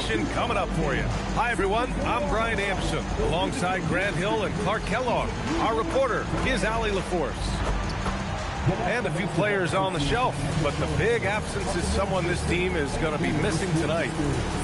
action coming up for you. Hi, everyone. I'm Brian Anderson. Alongside Grant Hill and Clark Kellogg. Our reporter is Allie LaForce. And a few players on the shelf, but the big absence is someone this team is going to be missing tonight.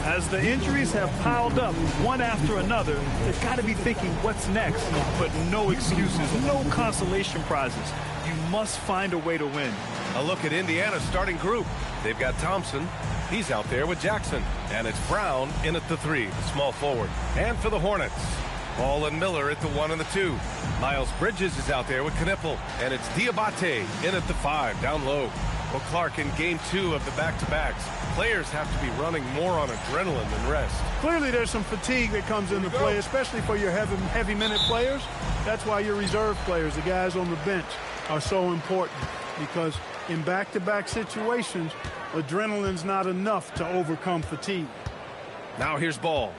As the injuries have piled up one after another, they've got to be thinking what's next. But no excuses, no consolation prizes. You must find a way to win. A look at Indiana's starting group. They've got Thompson. He's out there with Jackson. And it's Brown in at the 3, the small forward. And for the Hornets, Ball and Miller at the 1 and the 2. Miles Bridges is out there with Knippel. And it's Diabate in at the 5, down low. Well, Clark, in game 2 of the back-to-backs, players have to be running more on adrenaline than rest. Clearly there's some fatigue that comes into play, especially for your heavy minute players. That's why your reserve players, the guys on the bench, are so important, because in back-to-back situations, adrenaline's not enough to overcome fatigue. Now here's Ball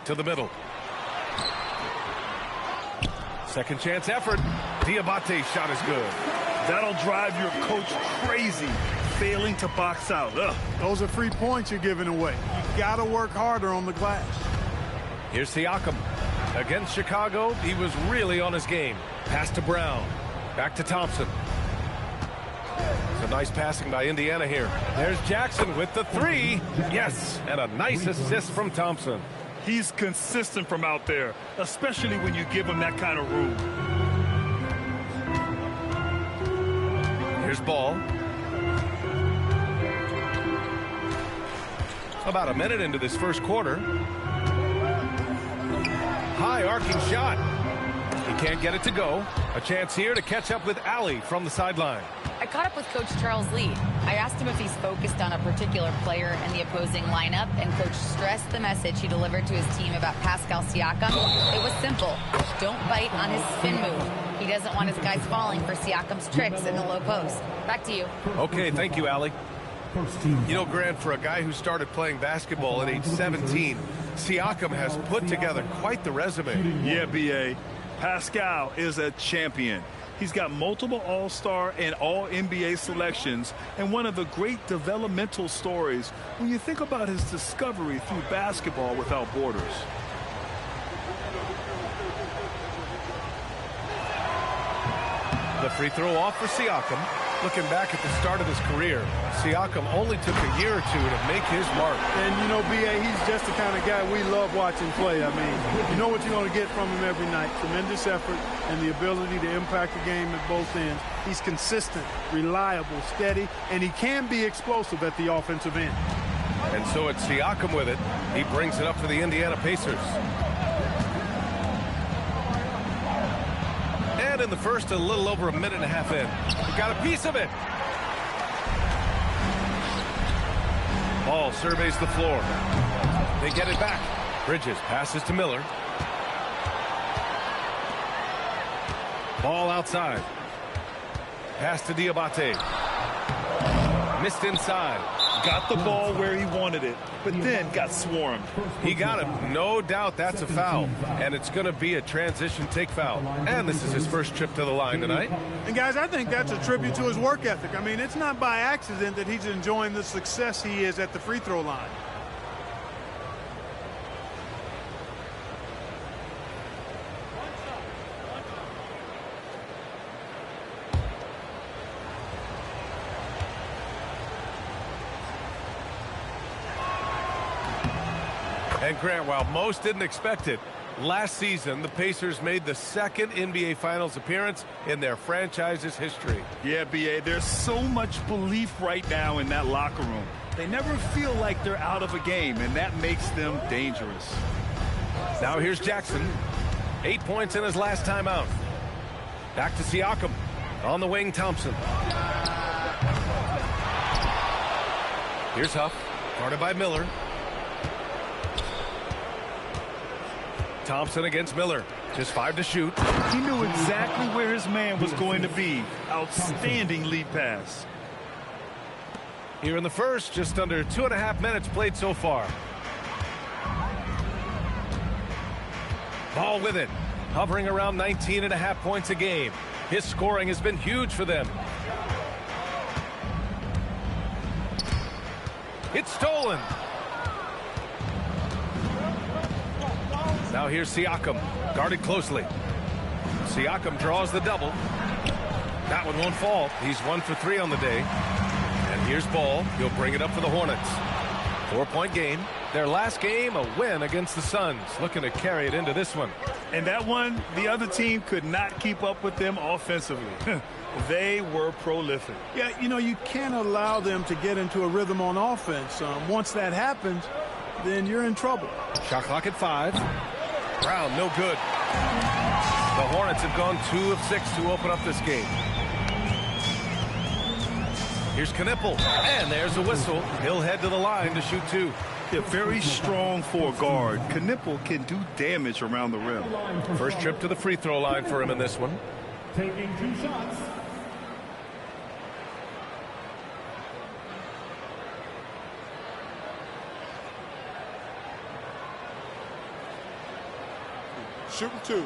to the middle. Second chance effort. Diabate's shot is good. That'll drive your coach crazy, failing to box out. Ugh. Those are free points you're giving away. You got to work harder on the glass. Here's Siakam. Against Chicago, he was really on his game. Pass to Brown. Back to Thompson. It's a nice passing by Indiana here. There's Jackson with the 3. Yes, and a nice assist from Thompson. He's consistent from out there, especially when you give him that kind of room. Here's Ball. About a minute into this first quarter. High arcing shot. He can't get it to go. A chance here to catch up with Allie from the sideline. I caught up with Coach Charles Lee. I asked him if he's focused on a particular player in the opposing lineup, and Coach stressed the message he delivered to his team about Pascal Siakam. It was simple. Don't bite on his spin move. He doesn't want his guys falling for Siakam's tricks in the low post. Back to you. Okay, thank you, Allie. You know, Grant, for a guy who started playing basketball at age 17, Siakam has put together quite the resume. Yeah, B.A. Pascal is a champion. He's got multiple All-Star and All-NBA selections, and one of the great developmental stories when you think about his discovery through basketball without borders. The free throw off for Siakam. Looking back at the start of his career, Siakam only took a year or 2 to make his mark. And, you know, B.A., he's just the kind of guy we love watching play. I mean, you know what you're going to get from him every night. Tremendous effort and the ability to impact the game at both ends. He's consistent, reliable, steady, and he can be explosive at the offensive end. And so it's Siakam with it. He brings it up for the Indiana Pacers. And in the first, a little over a minute and a half in. He got a piece of it. Ball surveys the floor. They get it back. Bridges passes to Miller. Ball outside. Pass to Diabate. Missed inside. Got the ball where he wanted it, but then got swarmed. He got it. No doubt that's a foul. And it's going to be a transition take foul. And this is his first trip to the line tonight. And, guys, I think that's a tribute to his work ethic. I mean, it's not by accident that he's enjoying the success he is at the free throw line. And Grant, while most didn't expect it, last season the Pacers made the second NBA Finals appearance in their franchise's history. Yeah, B.A., there's so much belief right now in that locker room. They never feel like they're out of a game, and that makes them dangerous. Now here's Jackson. 8 points in his last time out. Back to Siakam. On the wing, Thompson. Here's Huff. Guarded by Miller. Thompson against Miller. Just 5 to shoot. He knew exactly where his man was going to be. Outstanding lead pass. Here in the first, just under 2.5 minutes played so far. Ball with it. Hovering around 19.5 points a game. His scoring has been huge for them. It's stolen. Now here's Siakam, guarded closely. Siakam draws the double. That one won't fall. He's 1 for 3 on the day. And here's Ball. He'll bring it up for the Hornets. 4-point game. Their last game, a win against the Suns. Looking to carry it into this one. And that one, the other team could not keep up with them offensively. They were prolific. Yeah, you know, you can't allow them to get into a rhythm on offense. Once that happens, then you're in trouble. Shot clock at 5. Brown, no good. The Hornets have gone 2 of 6 to open up this game. Here's Knipple, and there's a whistle. He'll head to the line to shoot 2. Yeah, very strong for a guard. Knipple can do damage around the rim. First trip to the free throw line for him in this one. Taking 2 shots. Shooting 2.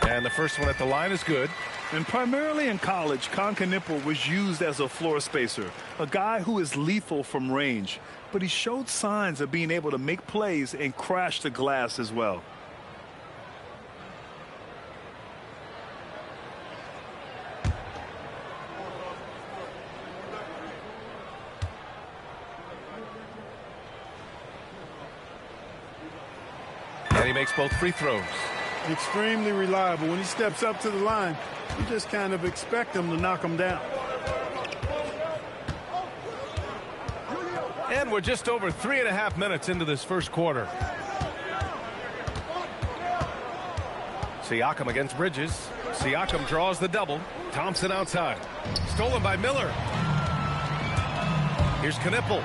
And the first one at the line is good. And primarily in college, Knipple was used as a floor spacer, a guy who is lethal from range. But he showed signs of being able to make plays and crash the glass as well. And he makes both free throws. Extremely reliable. When he steps up to the line, you just kind of expect him to knock him down. And we're just over 3.5 minutes into this first quarter. Siakam against Bridges. Siakam draws the double. Thompson outside. Stolen by Miller. Here's Knipple.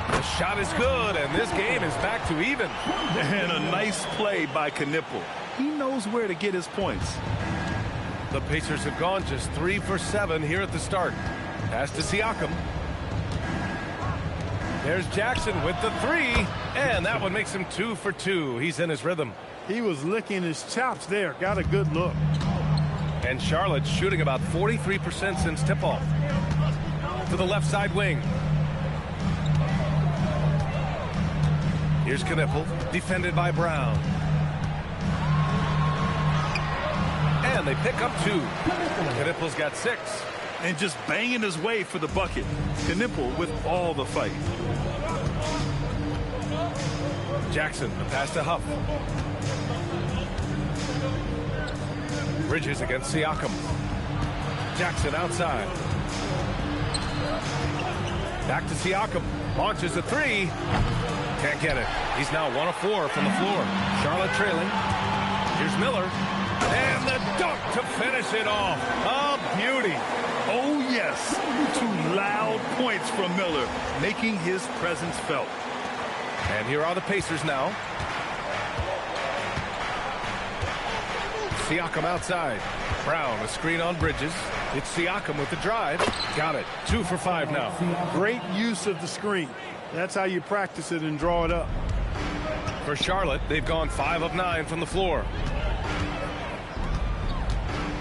The shot is good, and this game is back to even. And a nice play by Knipple. He knows where to get his points. The Pacers have gone just 3 for 7 here at the start. Pass to Siakam. There's Jackson with the 3, and that one makes him 2 for 2. He's in his rhythm. He was licking his chops there. Got a good look. And Charlotte's shooting about 43% since tip-off. To the left side wing. Here's Knipple, defended by Brown. And they pick up 2. Knipple's got 6. And just banging his way for the bucket. Knipple with all the fight. Jackson, the pass to Huff. Bridges against Siakam. Jackson outside. Back to Siakam. Launches a 3. Can't get it. He's now 1 of 4 from the floor. Charlotte trailing. Here's Miller. And the dunk to finish it off. A beauty. Oh, yes. 2 loud points from Miller, making his presence felt. And here are the Pacers now. Siakam outside. Brown, a screen on Bridges. It's Siakam with the drive. Got it. 2 for 5 now. Great use of the screen. That's how you practice it and draw it up. For Charlotte, they've gone 5 of 9 from the floor.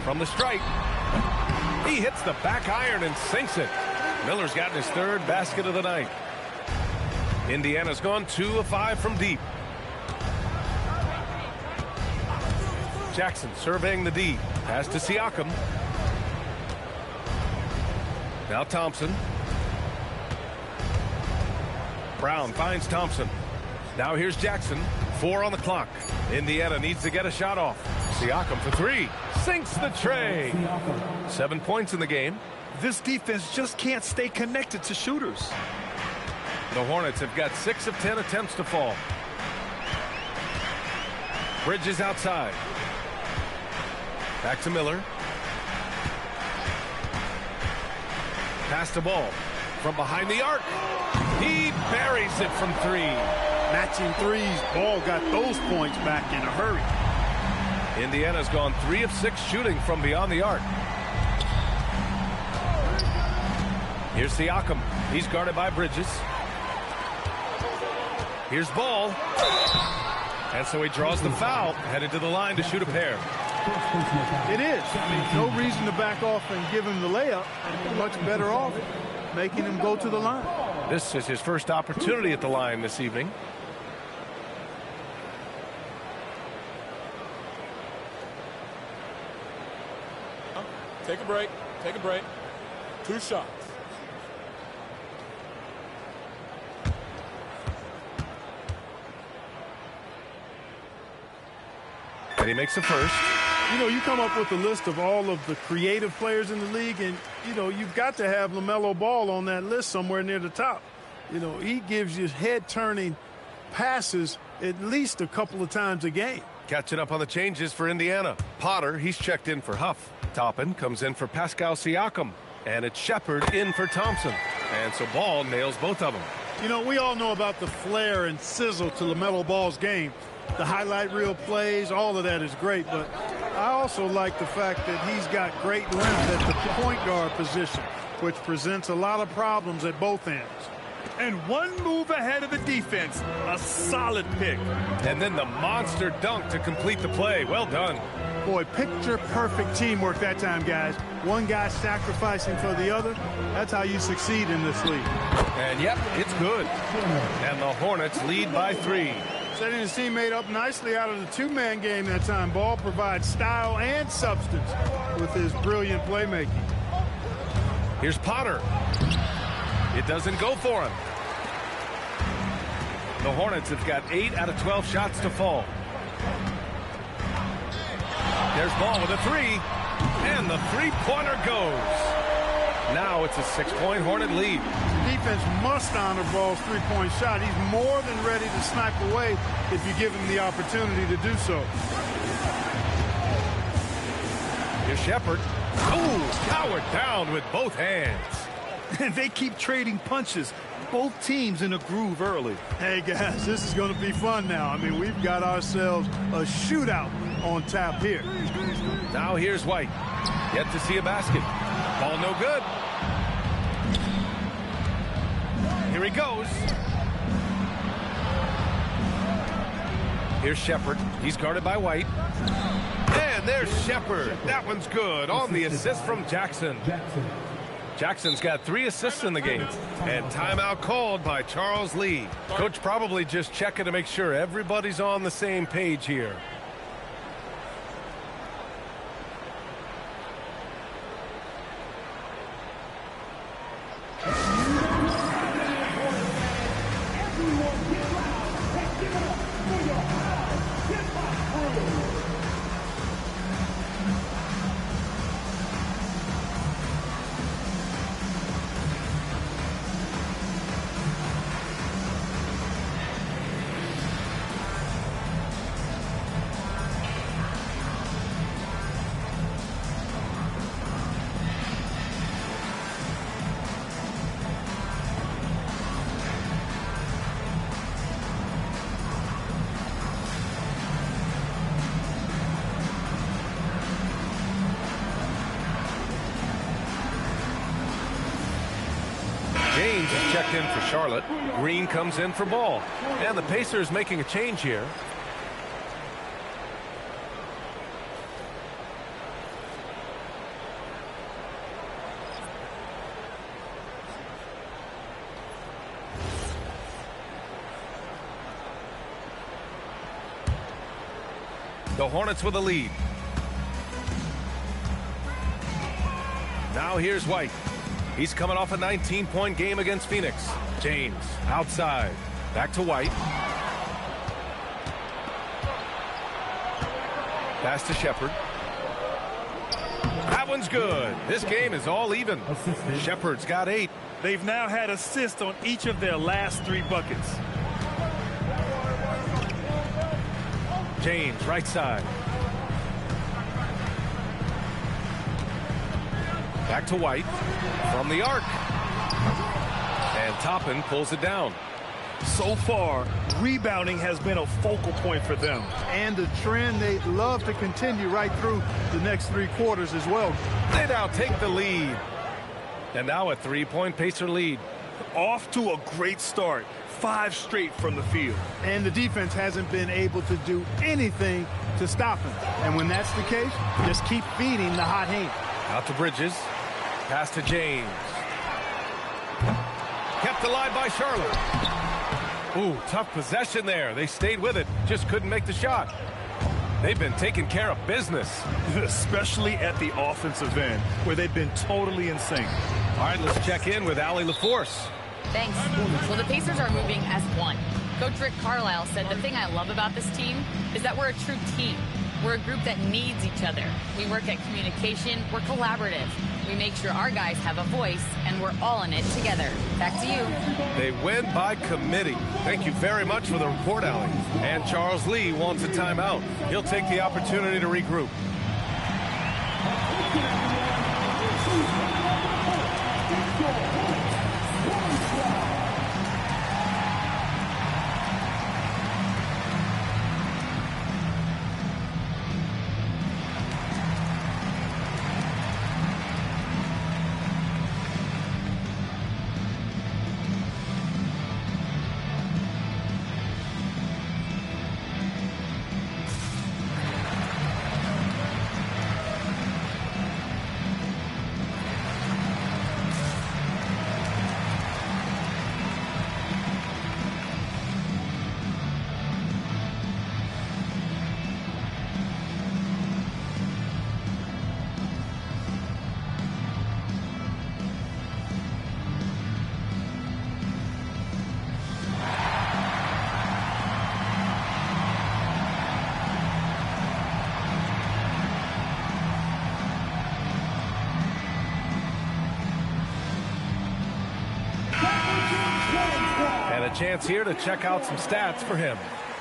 From the stripe. He hits the back iron and sinks it. Miller's gotten his 3rd basket of the night. Indiana's gone 2 of 5 from deep. Jackson surveying the D. Pass to Siakam. Now Thompson. Brown finds Thompson. Now here's Jackson. 4 on the clock. Indiana needs to get a shot off. Siakam for 3. Sinks the tray. 7 points in the game. This defense just can't stay connected to shooters. The Hornets have got 6 of 10 attempts to fall. Bridges outside. Back to Miller. Pass the ball. From behind the arc. He buries it from 3. Matching threes. Ball got those points back in a hurry. Indiana's gone 3 of 6 shooting from beyond the arc. Here's Siakam. He's guarded by Bridges. Here's Ball. And so he draws the foul, headed to the line to shoot a pair. It is. I mean, no reason to back off and give him the layup. And much better off making him go to the line. This is his first opportunity at the line this evening. Take a break. Take a break. 2 shots. And he makes the first. You know, you come up with a list of all of the creative players in the league, and, you know, you've got to have LaMelo Ball on that list somewhere near the top. You know, he gives you head-turning passes at least a couple of times a game. Catching up on the changes for Indiana. Potter, he's checked in for Huff. Toppin comes in for Pascal Siakam. And it's Shepard in for Thompson. And so Ball nails both of them. You know, we all know about the flair and sizzle to LaMelo Ball's game. The highlight reel plays, all of that is great. But I also like the fact that he's got great length at the point guard position, which presents a lot of problems at both ends. And one move ahead of the defense. A solid pick. And then the monster dunk to complete the play. Well done. Boy, picture-perfect teamwork that time, guys. One guy sacrificing for the other. That's how you succeed in this league. And, yep, it's good. And the Hornets lead by 3. Setting his teammate up nicely out of the two-man game that time. Ball provides style and substance with his brilliant playmaking. Here's Potter. It doesn't go for him. The Hornets have got 8 out of 12 shots to fall. There's Ball with a 3. And the three-pointer goes. Now it's a 6-point Hornet lead. Defense must honor Ball's three-point shot. He's more than ready to snipe away if you give him the opportunity to do so. Here's Shepard. Oh, powered down with both hands. And they keep trading punches. Both teams in a groove early. Hey, guys, this is going to be fun now. I mean, we've got ourselves a shootout on tap here. Now here's White. Yet to see a basket. Ball no good. Here he goes. Here's Shepard. He's guarded by White. And there's Shepard. That one's good on the assist from Jackson. Jackson's got 3 assists in the game. And timeout called by Charles Lee. Coach probably just checking to make sure everybody's on the same page here. James is checked in for Charlotte. Green comes in for Ball. And the Pacers making a change here. The Hornets with a lead. Now here's White. He's coming off a 19-point game against Phoenix. James outside. Back to White. Pass to Shepard. That one's good. This game is all even. Shepard's got 8. They've now had assists on each of their last 3 buckets. James right side. Back to White from the arc. And Toppin pulls it down. So far, rebounding has been a focal point for them. And a trend they'd love to continue right through the next 3 quarters as well. They now take the lead. And now a 3-point Pacer lead. Off to a great start. 5 straight from the field. And the defense hasn't been able to do anything to stop him. And when that's the case, just keep feeding the hot hand. Out to Bridges. Pass to James. Kept alive by Charlotte. Ooh, tough possession there. They stayed with it. Just couldn't make the shot. They've been taking care of business. Especially at the offensive end, where they've been totally in sync. All right, let's check in with Allie LaForce. Thanks. Well, the Pacers are moving as one. Coach Rick Carlisle said the thing I love about this team is that we're a true team. We're a group that needs each other. We work at communication. We're collaborative. We make sure our guys have a voice, and we're all in it together. Back to you. They win by committee. Thank you very much for the report, Allie. And Charles Lee wants a timeout. He'll take the opportunity to regroup. Chance here to check out some stats for him.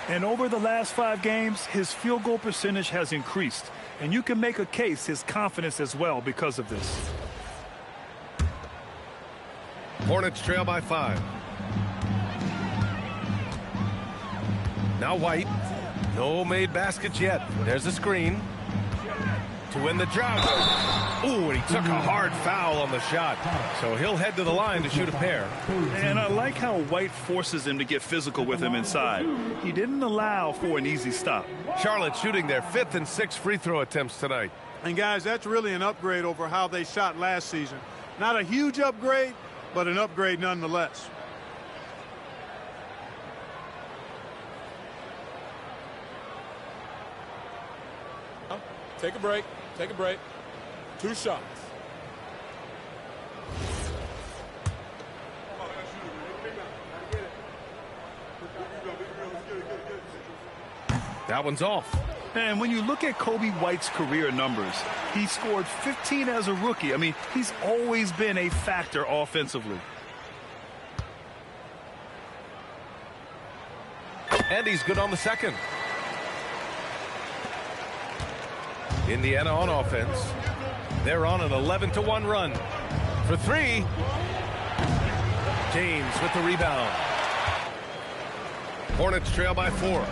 And over the last 5 games, his field goal percentage has increased. And you can make a case his confidence as well because of this. Hornets trail by 5. Now White. No made baskets yet. There's a screen to win the drought. Ooh, and he took a hard foul on the shot. So he'll head to the line to shoot a pair. And I like how White forces him to get physical with him inside. He didn't allow for an easy stop. Charlotte shooting their 5th and 6th free throw attempts tonight. And guys, that's really an upgrade over how they shot last season. Not a huge upgrade, but an upgrade nonetheless. Take a break. Take a break. 2 shots. That one's off. And when you look at Kobe White's career numbers, he scored 15 as a rookie. I mean, he's always been a factor offensively. And he's good on the second. Indiana on offense. They're on an 11-1 run. For 3. James with the rebound. Hornets trail by 4.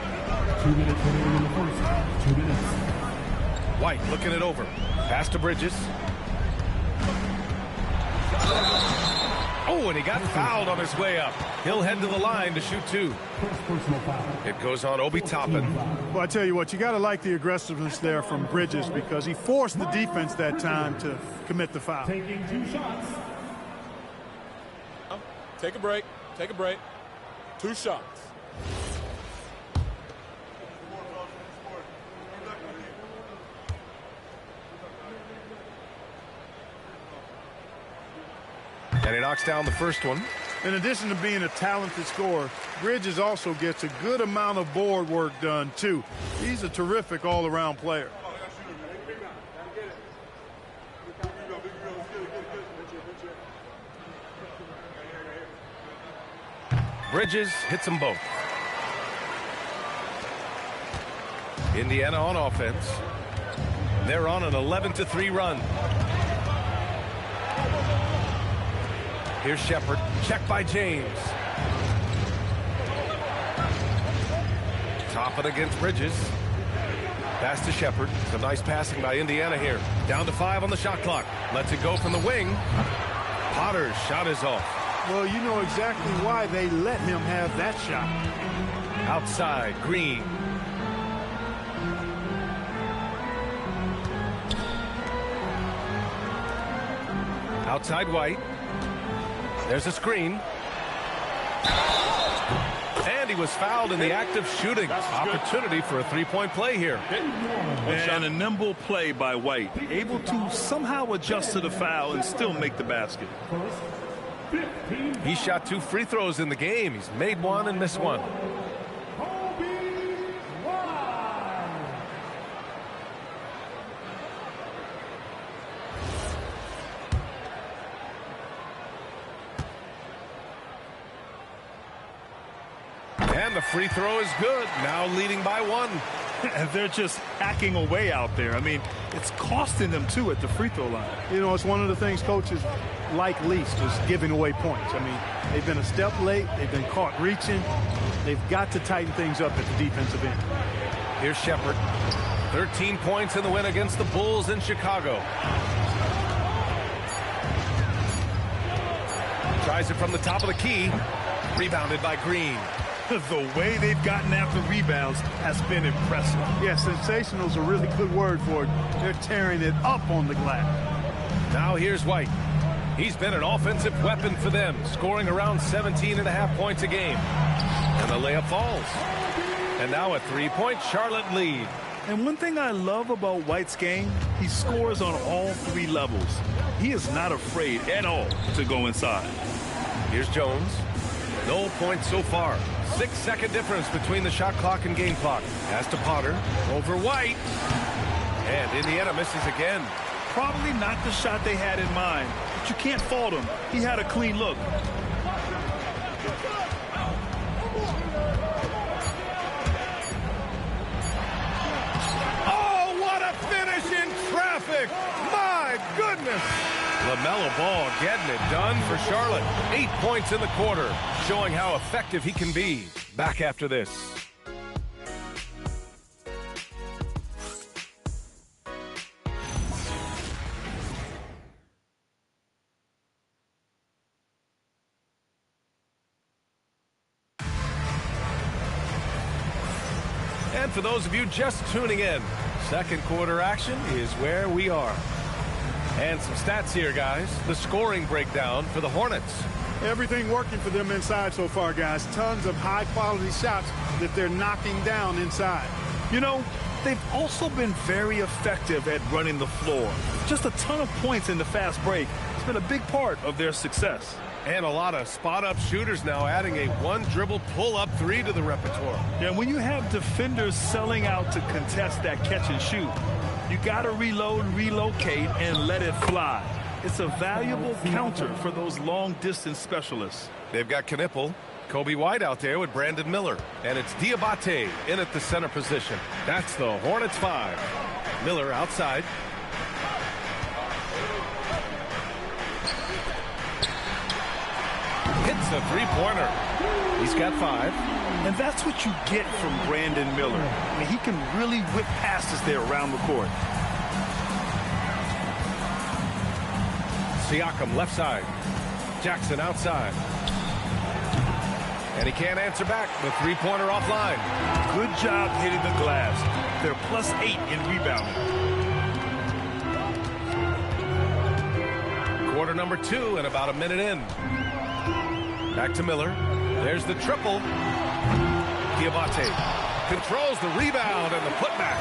2 minutes remaining in the first. 2 minutes. White looking it over. Pass to Bridges. Oh, and he got fouled on his way up. He'll head to the line to shoot 2. It goes on Obi Toppin. Well, I tell you what, you got to like the aggressiveness there from Bridges because he forced the defense that time to commit the foul. Taking 2 shots. Take a break. Take a break. 2 shots. And he knocks down the first one. In addition to being a talented scorer, Bridges also gets a good amount of board work done, too. He's a terrific all-around player. Bridges hits them both. Indiana on offense. They're on an 11-3 run. Here's Shepard. Check by James. Toppin against Bridges. Pass to Shepard. Some nice passing by Indiana here. Down to 5 on the shot clock. Lets it go from the wing. Potter's shot is off. Well, you know exactly why they let him have that shot. Outside, Green. Outside, White. There's a screen. And he was fouled in the act of shooting. Opportunity for a three-point play here. And a nimble play by White. Able to somehow adjust to the foul and still make the basket. He shot 2 free throws in the game. He's made 1 and missed 1. And the free throw is good. Now leading by 1. And they're just hacking away out there. I mean, it's costing them, too, at the free throw line. You know, it's one of the things coaches like least is giving away points. I mean, they've been a step late. They've been caught reaching. They've got to tighten things up at the defensive end. Here's Shepard. 13 points in the win against the Bulls in Chicago. Tries it from the top of the key. Rebounded by Green. The way they've gotten after rebounds has been impressive. Yeah, sensational is a really good word for it. They're tearing it up on the glass. Now here's White. He's been an offensive weapon for them, scoring around 17.5 points a game. And the layup falls. And now a three-point Charlotte lead. And one thing I love about White's game, he scores on all 3 levels. He is not afraid at all to go inside. Here's Jones. No points so far. 6-second difference between the shot clock and game clock. Pass to Potter. Over White. And Indiana misses again. Probably not the shot they had in mind, but you can't fault him. He had a clean look. Oh, what a finish in traffic! My goodness! LaMelo Ball getting it done for Charlotte. 8 points in the quarter, showing how effective he can be. Back after this. And for those of you just tuning in, second quarter action is where we are. And some stats here, guys. The scoring breakdown for the Hornets. Everything working for them inside so far, guys. Tons of high-quality shots that they're knocking down inside. You know, they've also been very effective at running the floor. Just a ton of points in the fast break. It's been a big part of their success. And a lot of spot-up shooters now, adding a one-dribble pull-up 3 to the repertoire. Yeah, when you have defenders selling out to contest that catch and shoot, you got to reload, relocate, and let it fly. It's a valuable counter for those long-distance specialists. They've got Knipple, Kobe White out there with Brandon Miller. And it's Diabate in at the center position. That's the Hornets 5. Miller outside. Hits a three-pointer. He's got 5. And that's what you get from Brandon Miller. I mean, he can really whip passes there around the court. Siakam left side. Jackson outside. And he can't answer back. The three-pointer offline. Good job hitting the glass. They're +8 in rebounding. Quarter number 2 and about a minute in. Back to Miller. There's the triple. Diabate controls the rebound and the putback.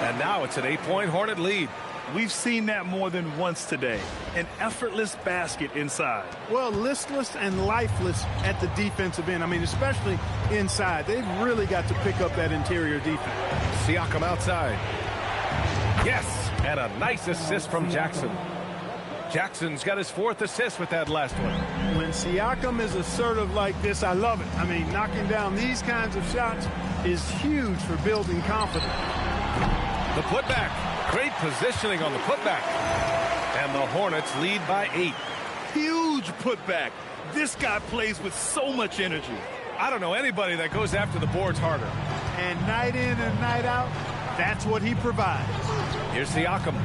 And now it's an 8-point Hornet lead. We've seen that more than once today. An effortless basket inside. Well, listless and lifeless at the defensive end. I mean, especially inside. They've really got to pick up that interior defense. Siakam outside. Yes, and a nice assist from Jackson. Jackson's got his 4th assist with that last one. When Siakam is assertive like this, I love it. I mean, knocking down these kinds of shots is huge for building confidence. The putback. Great positioning on the putback. And the Hornets lead by 8. Huge putback. This guy plays with so much energy. I don't know anybody that goes after the boards harder. And night in and night out, that's what he provides. Here's Siakam.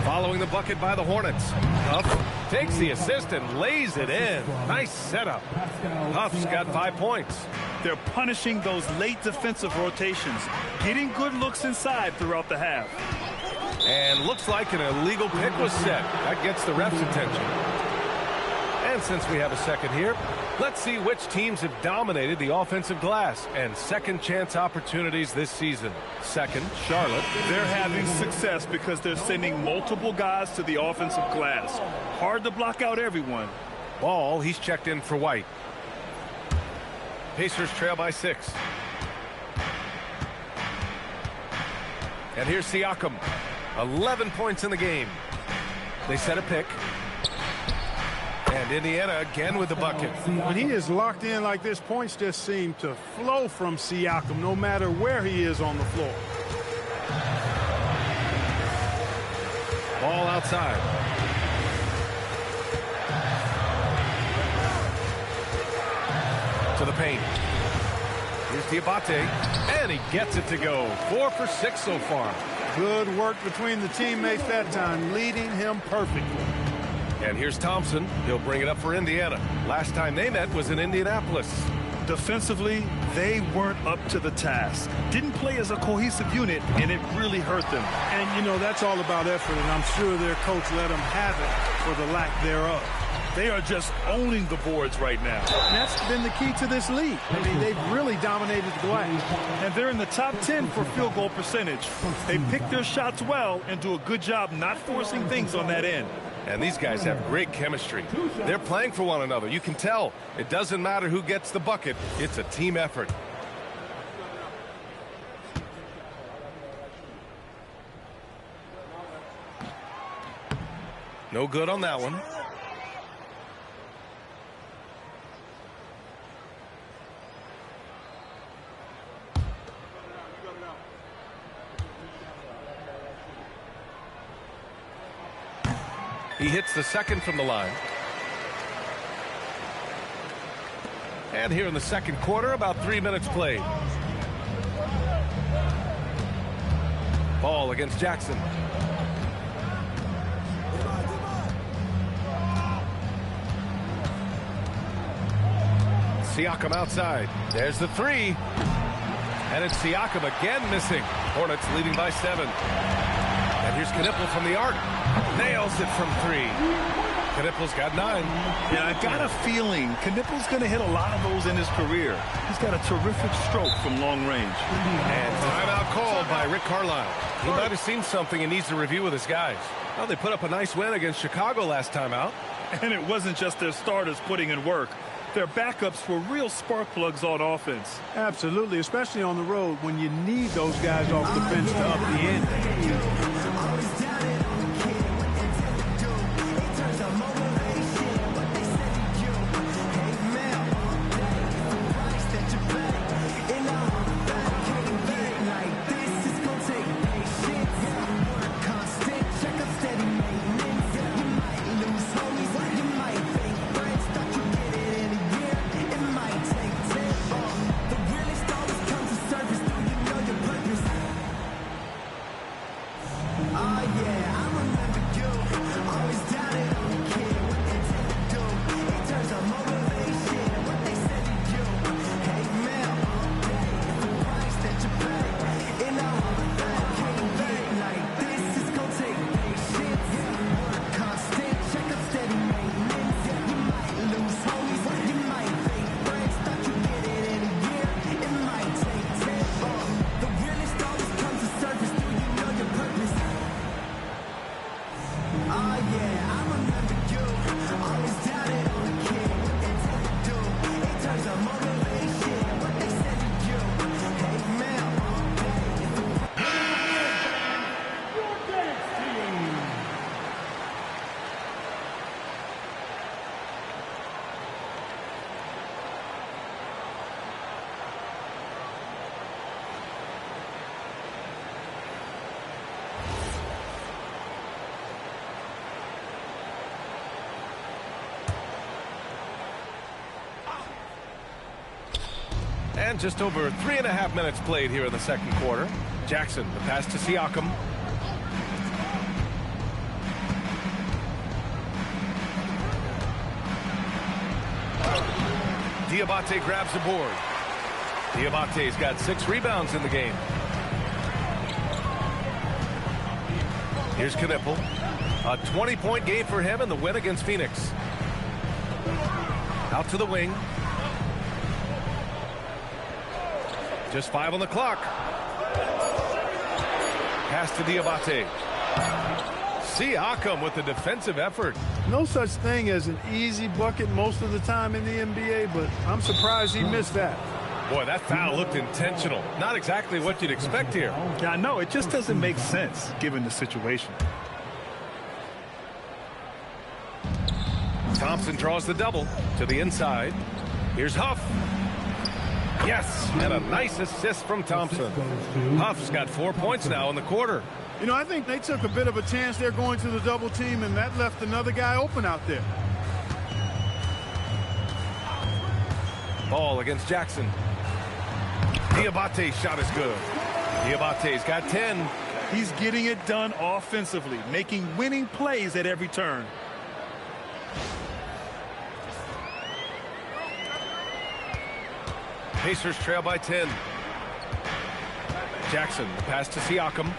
Following the bucket by the Hornets. Huff takes the assist and lays it in. Nice setup. Huff's got 5 points. They're punishing those late defensive rotations, getting good looks inside throughout the half. And looks like an illegal pick was set. That gets the ref's attention. And since we have a second here, let's see which teams have dominated the offensive glass and second chance opportunities this season. Second, Charlotte. They're having success because they're sending multiple guys to the offensive glass. Hard to block out everyone. Ball, he's checked in for White. Pacers trail by 6. And here's Siakam. 11 points in the game. They set a pick. And Indiana again with the bucket. When he is locked in like this, points just seem to flow from Siakam no matter where he is on the floor. Ball outside. To the paint. Here's Diabate. And he gets it to go. 4 for 6 so far. Good work between the teammates that time, leading him perfectly. And here's Thompson. He'll bring it up for Indiana. Last time they met was in Indianapolis. Defensively, they weren't up to the task. Didn't play as a cohesive unit, and it really hurt them. And, you know, that's all about effort, and I'm sure their coach let them have it for the lack thereof. They are just owning the boards right now. And that's been the key to this league. I mean, they've really dominated the glass. And they're in the top 10 for field goal percentage. They pick their shots well and do a good job not forcing things on that end. And these guys have great chemistry. They're playing for one another. You can tell. It doesn't matter who gets the bucket. It's a team effort. No good on that one. He hits the second from the line. And here in the second quarter, about 3 minutes played. Ball against Jackson. Siakam outside. There's the 3. And it's Siakam again missing. Hornets leading by 7. And here's Knipple from the arc. Nails it from 3. Knipple's got 9. Yeah, I got a feeling Knipple's going to hit a lot of those in his career. He's got a terrific stroke from long range. And timeout called by Rick Carlisle. He might have seen something he needs to review with his guys. Well, they put up a nice win against Chicago last time out. And it wasn't just their starters putting in work. Their backups were real spark plugs on offense. Absolutely, especially on the road when you need those guys off the bench to up the ante. And just over 3.5 minutes played here in the second quarter. Jackson, the pass to Siakam. Diabate grabs the board. Diabate's got 6 rebounds in the game. Here's Knipple. A 20-point game for him in the win against Phoenix. Out to the wing. Just 5 on the clock. Pass to Diabate. Siakam with the defensive effort. No such thing as an easy bucket most of the time in the NBA, but I'm surprised he missed that. Boy, that foul looked intentional. Not exactly what you'd expect here. Yeah, I know. It just doesn't make sense given the situation. Thompson draws the double to the inside. Here's Huff. Yes, and a nice assist from Thompson. Huff's got 4 points now in the quarter. You know, I think they took a bit of a chance there going to the double team, and that left another guy open out there. Ball against Jackson. Diabate's shot is good. Diabate's got 10. He's getting it done offensively, making winning plays at every turn. Pacers trail by 10. Jackson, the pass to Siakam.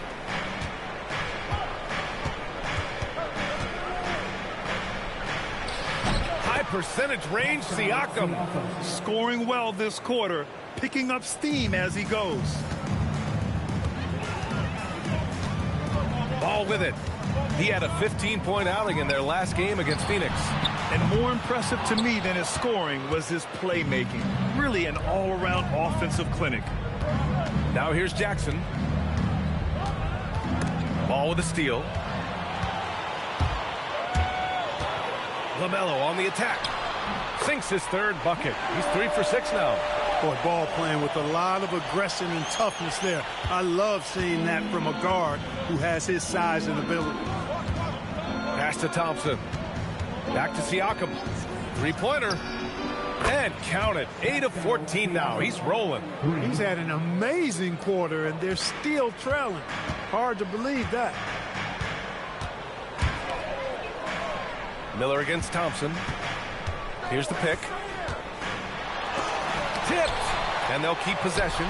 High percentage range, Siakam. Scoring well this quarter, picking up steam as he goes. Ball with it. He had a 15-point outing in their last game against Phoenix. And more impressive to me than his scoring was his playmaking. Really an all-around offensive clinic. Now here's Jackson. Ball with a steal. LaMelo on the attack. Sinks his 3rd bucket. He's 3 for 6 now. Boy, ball playing with a lot of aggression and toughness there. I love seeing that from a guard who has his size and ability. Pass to Thompson. Back to Siakam. 3-pointer. And count it. 8 of 14 now. He's rolling. He's had an amazing quarter, and they're still trailing. Hard to believe that. Miller against Thompson. Here's the pick. Tipped. And they'll keep possession.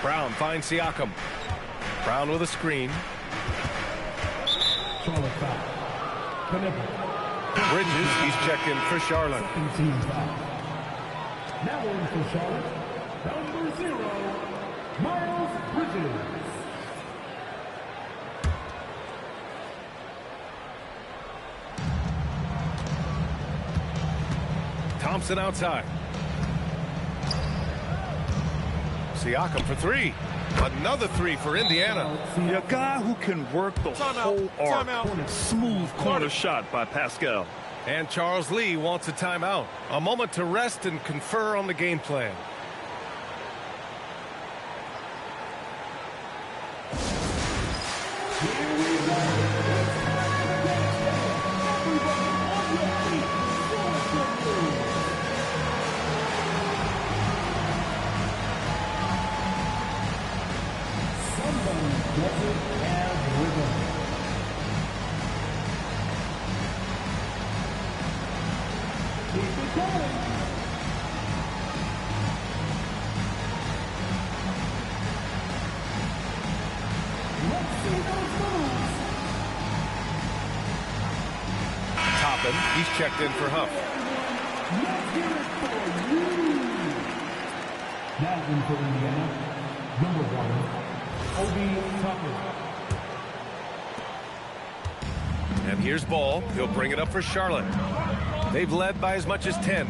Brown finds Siakam. Brown with a screen. Charlotte foul. Bridges, he's checked in for Charlotte. Team foul. Now in for Charlotte, number 0, Miles Bridges. Thompson outside. Siakam for 3. Another 3 for Indiana. A guy who can work the whole arc. Smooth corner shot by Pascal. And Charles Lee wants a timeout. A moment to rest and confer on the game plan. He's checked in for Huff. Now in for Indiana, number 1, Obi Toppin. And here's Ball. He'll bring it up for Charlotte. They've led by as much as 10.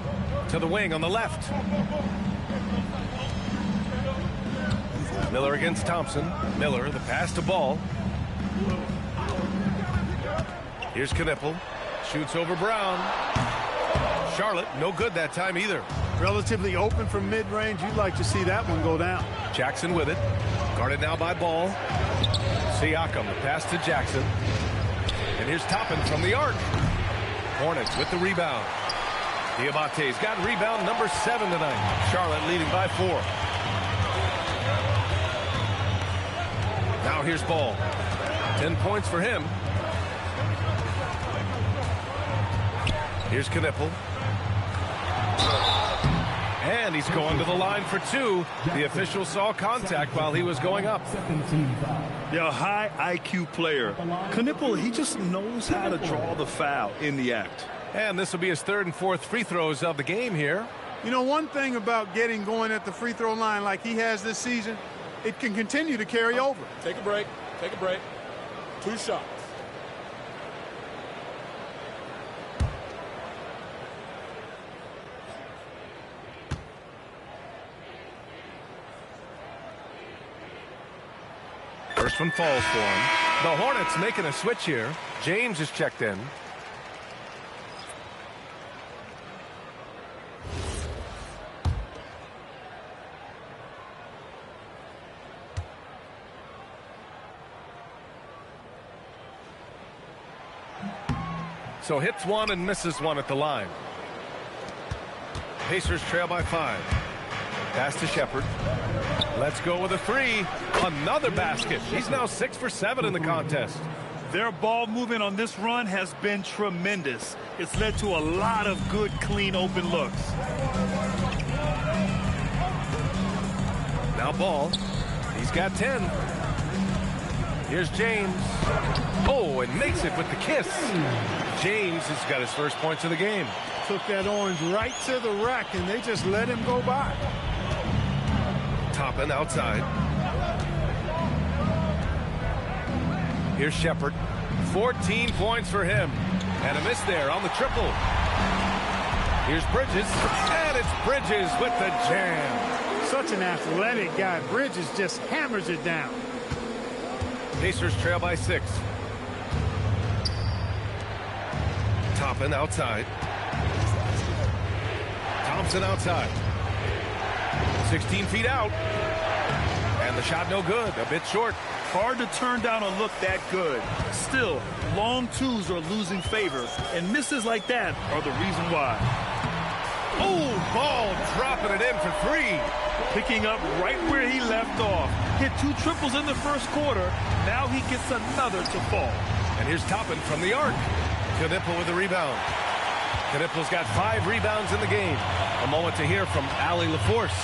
To the wing on the left. Miller against Thompson. Miller, the pass to Ball. Here's Knipple. Shoots over Brown. Charlotte, no good that time either. Relatively open from mid-range. You'd like to see that one go down. Jackson with it. Guarded now by Ball. Siakam, the pass to Jackson. And here's Toppin from the arc. Hornets with the rebound. Diabate's got rebound number 7 tonight. Charlotte leading by 4. Now here's Ball. 10 points for him. Here's Knipple. And he's going to the line for two. The official saw contact while he was going up. Yeah, a high IQ player. Knipple, he just knows how to draw the foul in the act. And this will be his third and fourth free throws of the game here. You know, one thing about getting going at the free throw line like he has this season, it can continue to carry over. Take a break. Take a break. 2 shots. First one falls for him. The Hornets making a switch here. James is checked in. So hits one and misses one at the line. Pacers trail by 5. Pass to Shepard. Let's go with a 3. Another basket. He's now 6 for 7 in the contest. Their ball movement on this run has been tremendous. It's led to a lot of good, clean, open looks. Now Ball. He's got 10. Here's James. Oh, and makes it with the kiss. James has got his first points of the game. Took that orange right to the rack, and they just let him go by. Toppin outside. Here's Shepard. 14 points for him. And a miss there on the triple. Here's Bridges. And it's Bridges with the jam. Such an athletic guy. Bridges just hammers it down. Pacers trail by 6. Toppin outside. Thompson outside. 16 feet out. And the shot no good. A bit short. Hard to turn down a look that good. Still, long twos are losing favor, and misses like that are the reason why. Oh, Ball dropping it in for 3. Picking up right where he left off. Hit 2 triples in the first quarter. Now he gets another to fall. And here's Toppin from the arc. Knipple with the rebound. Knipple's got 5 rebounds in the game. A moment to hear from Allie LaForce.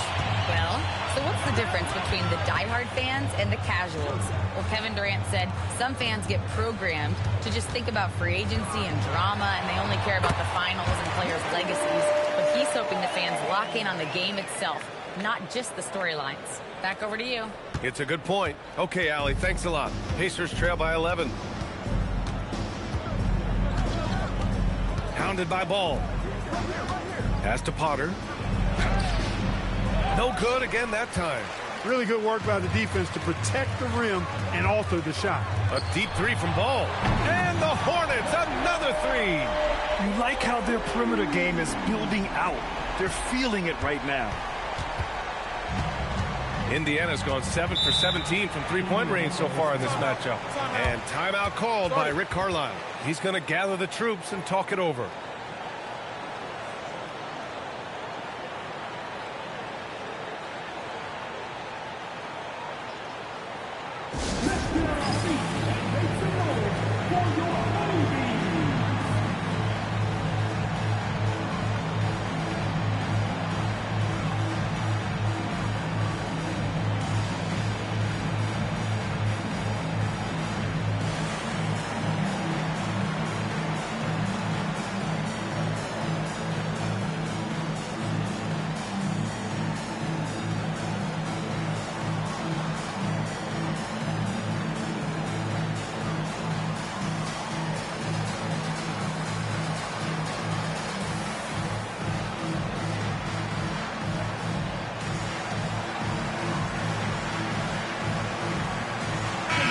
Well, so what's the difference between the diehard fans and the casuals? Well, Kevin Durant said some fans get programmed to just think about free agency and drama, and they only care about the finals and players' legacies. But he's hoping the fans lock in on the game itself, not just the storylines. Back over to you. It's a good point. Okay, Allie, thanks a lot. Pacers trail by 11. Hounded by Ball. Pass to Potter. No good again that time. Really good work by the defense to protect the rim and alter the shot. A deep 3 from Ball. And the Hornets, another 3. You like how their perimeter game is building out. They're feeling it right now. Indiana's gone 7 for 17 from three-point range so far in this matchup. And timeout called by Rick Carlisle. He's going to gather the troops and talk it over.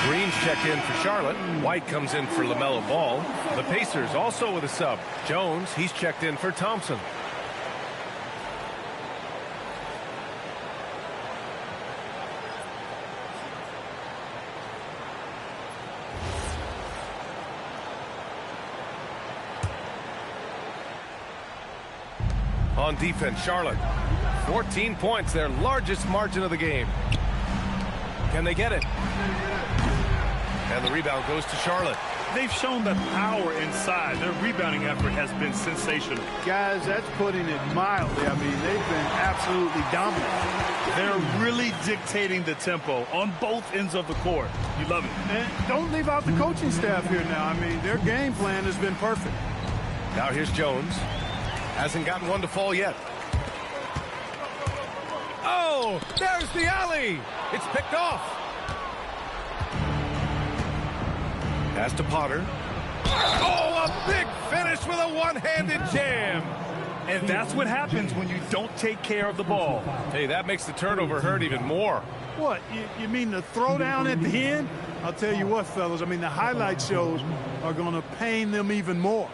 Green's checked in for Charlotte. White comes in for LaMelo Ball. The Pacers also with a sub. Jones, he's checked in for Thompson. On defense, Charlotte. 14 points, their largest margin of the game. Can they get it? And the rebound goes to Charlotte. they've shown the power inside. Their rebounding effort has been sensational. Guys, that's putting it mildly. I mean, they've been absolutely dominant. They're really dictating the tempo on both ends of the court. You love it. And don't leave out the coaching staff here now. I mean, their game plan has been perfect. Now here's Jones. Hasn't gotten one to fall yet. Oh, there's the alley. It's picked off. Pass to Potter. Oh, a big finish with a one-handed jam. And that's what happens when you don't take care of the ball. Hey, that makes the turnover hurt even more. What, you mean the throwdown at the end? I'll tell you what, fellas, I mean, the highlight shows are going to pain them even more.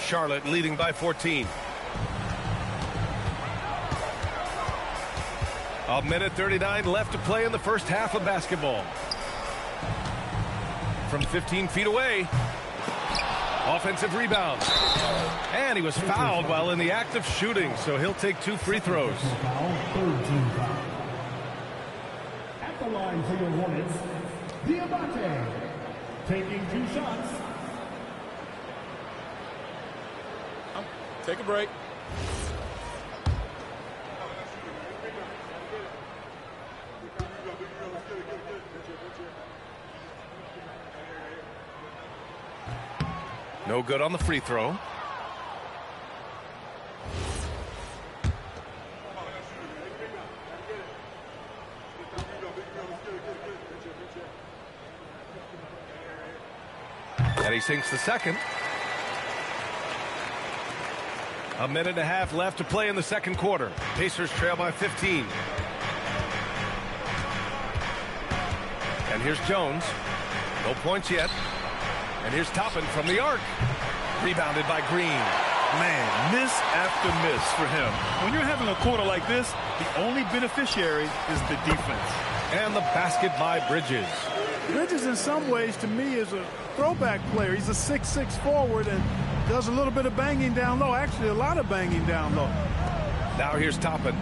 Charlotte leading by 14. A minute 39 left to play in the first half of basketball. From 15 feet away. Offensive rebound. And he was fouled while in the act of shooting, so he'll take 2 free throws. At the line for your Hornets, Diamante taking 2 shots. Take a break. No good on the free throw. And he sinks the second. A minute and a half left to play in the second quarter. Pacers trail by 15. And here's Jones. No points yet. And here's Toppin from the arc. Rebounded by Green. Man, miss after miss for him. When you're having a quarter like this, the only beneficiary is the defense. And the basket by Bridges. Bridges, in some ways, to me, is a throwback player. He's a 6'6" forward and does a little bit of banging down low. Actually, a lot of banging down low. Now here's Toppin,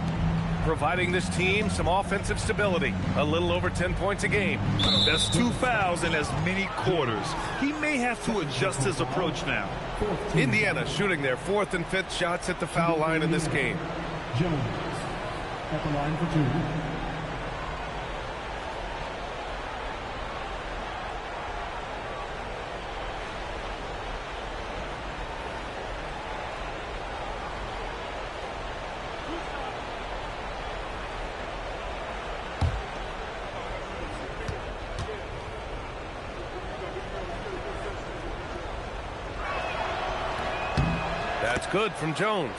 providing this team some offensive stability. A little over 10 points a game. That's 2 fouls in as many quarters. He may have to adjust his approach now. Indiana shooting their 4th and 5th shots at the foul line in this game. Jones at the line for 2. That's good from Jones.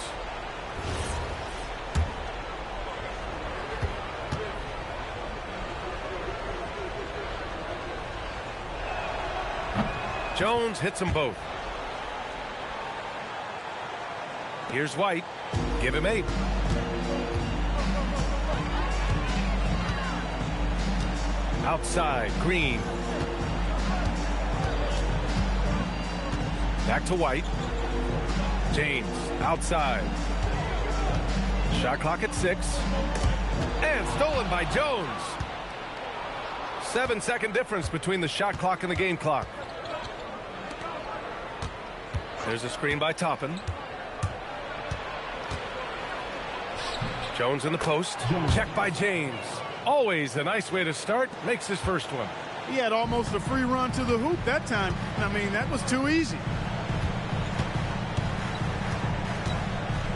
Jones hits them both. Here's White. Give him 8. Outside, Green. Back to White. James outside. Shot clock at 6. And stolen by Jones. 7-second difference between the shot clock and the game clock. There's a screen by Toppin. Jones in the post. Check by James. Always a nice way to start. Makes his first one. He had almost a free run to the hoop that time. I mean, that was too easy.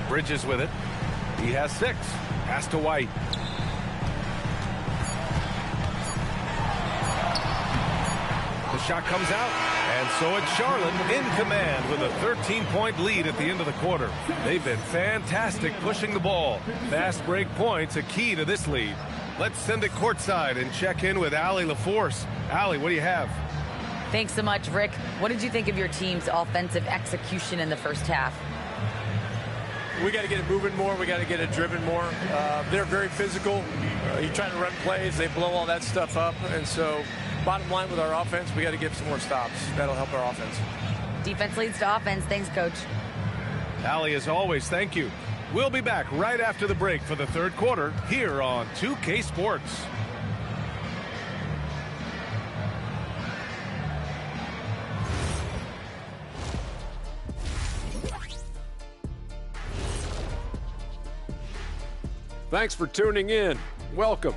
Bridges with it. He has 6. Pass to White. The shot comes out. And so it's Charlotte in command with a 13-point lead at the end of the quarter. They've been fantastic pushing the ball. Fast break points a key to this lead. Let's send it courtside and check in with Allie LaForce. Allie, what do you have? Thanks so much, Rick. What did you think of your team's offensive execution in the first half? We got to get it moving more. We got to get it driven more. They're very physical. You're trying to run plays. They blow all that stuff up. And so Bottom line with our offense, we got to get some more stops. That'll help our offense. Defense leads to offense. Thanks, Coach. Allie, as always, thank you. We'll be back right after the break for the third quarter here on 2K Sports. Thanks for tuning in. Welcome.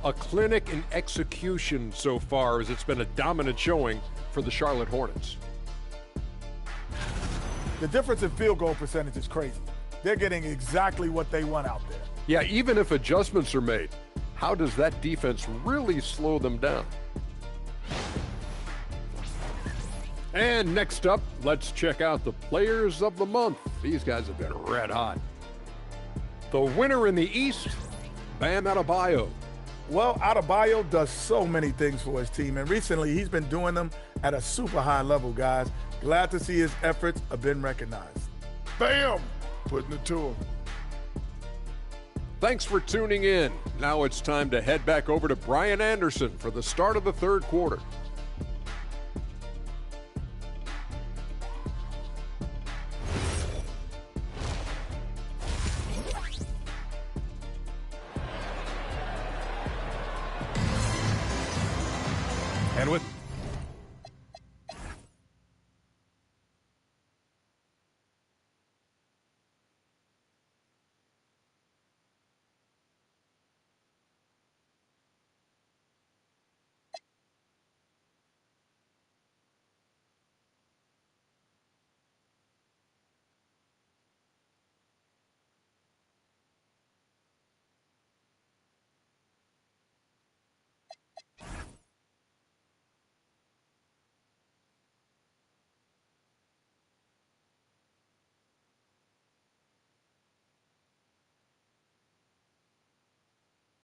A clinic in execution so far, as it's been a dominant showing for the Charlotte Hornets. The difference in field goal percentage is crazy. They're getting exactly what they want out there. Yeah, even if adjustments are made, how does that defense really slow them down? And next up, let's check out the Players of the Month. These guys have been red hot. The winner in the East, Bam Adebayo. Well, Adebayo does so many things for his team, and recently he's been doing them at a super high level, guys. Glad to see his efforts have been recognized. Bam! Putting it to him. Thanks for tuning in. Now it's time to head back over to Brian Anderson for the start of the third quarter. And with